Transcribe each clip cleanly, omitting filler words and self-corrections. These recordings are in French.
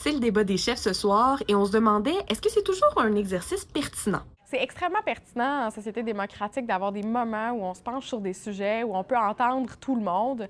C'est le débat des chefs ce soir et on se demandait, est-ce que c'est toujours un exercice pertinent? C'est extrêmement pertinent en société démocratique d'avoir des moments où on se penche sur des sujets, où on peut entendre tout le monde,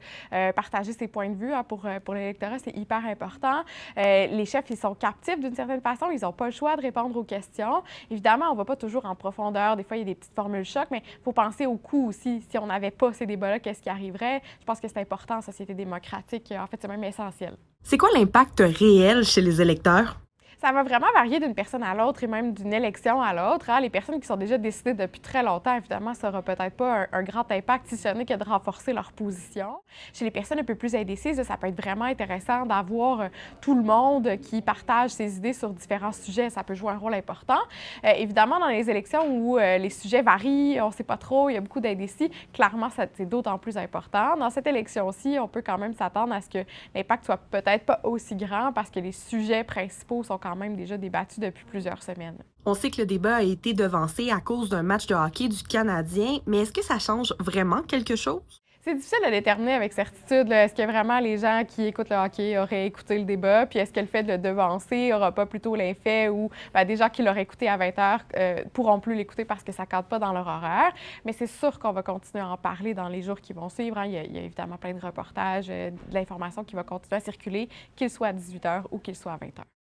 partager ses points de vue. Hein, pour l'électorat, c'est hyper important. Les chefs, ils sont captifs d'une certaine façon. Ils n'ont pas le choix de répondre aux questions. Évidemment, on ne va pas toujours en profondeur. Des fois, il y a des petites formules choc, mais il faut penser au coût aussi. Si on n'avait pas ces débats-là, qu'est-ce qui arriverait? Je pense que c'est important en société démocratique. En fait, c'est même essentiel. C'est quoi l'impact réel chez les électeurs? Ça va vraiment varier d'une personne à l'autre et même d'une élection à l'autre. Hein. Les personnes qui sont déjà décidées depuis très longtemps, évidemment, ça n'aura peut-être pas un grand impact, si ce n'est que de renforcer leur position. Chez les personnes un peu plus indécises, ça peut être vraiment intéressant d'avoir tout le monde qui partage ses idées sur différents sujets. Ça peut jouer un rôle important. Évidemment, dans les élections où les sujets varient, on ne sait pas trop, il y a beaucoup d'indécis, clairement, c'est d'autant plus important. Dans cette élection-ci, on peut quand même s'attendre à ce que l'impact soit peut-être pas aussi grand parce que les sujets principaux sont quand même déjà débattus depuis plusieurs semaines. On sait que le débat a été devancé à cause d'un match de hockey du Canadien, mais est-ce que ça change vraiment quelque chose? C'est difficile de déterminer avec certitude. Est-ce que vraiment les gens qui écoutent le hockey auraient écouté le débat? Puis est-ce que le fait de le devancer n'aura pas plutôt l'effet où des gens qui l'auraient écouté à 20 heures pourront plus l'écouter parce que ça ne cadre pas dans leur horaire? Mais c'est sûr qu'on va continuer à en parler dans les jours qui vont suivre. Hein. Il y a évidemment plein de reportages, de l'information qui va continuer à circuler, qu'il soit à 18 heures ou qu'il soit à 20 heures.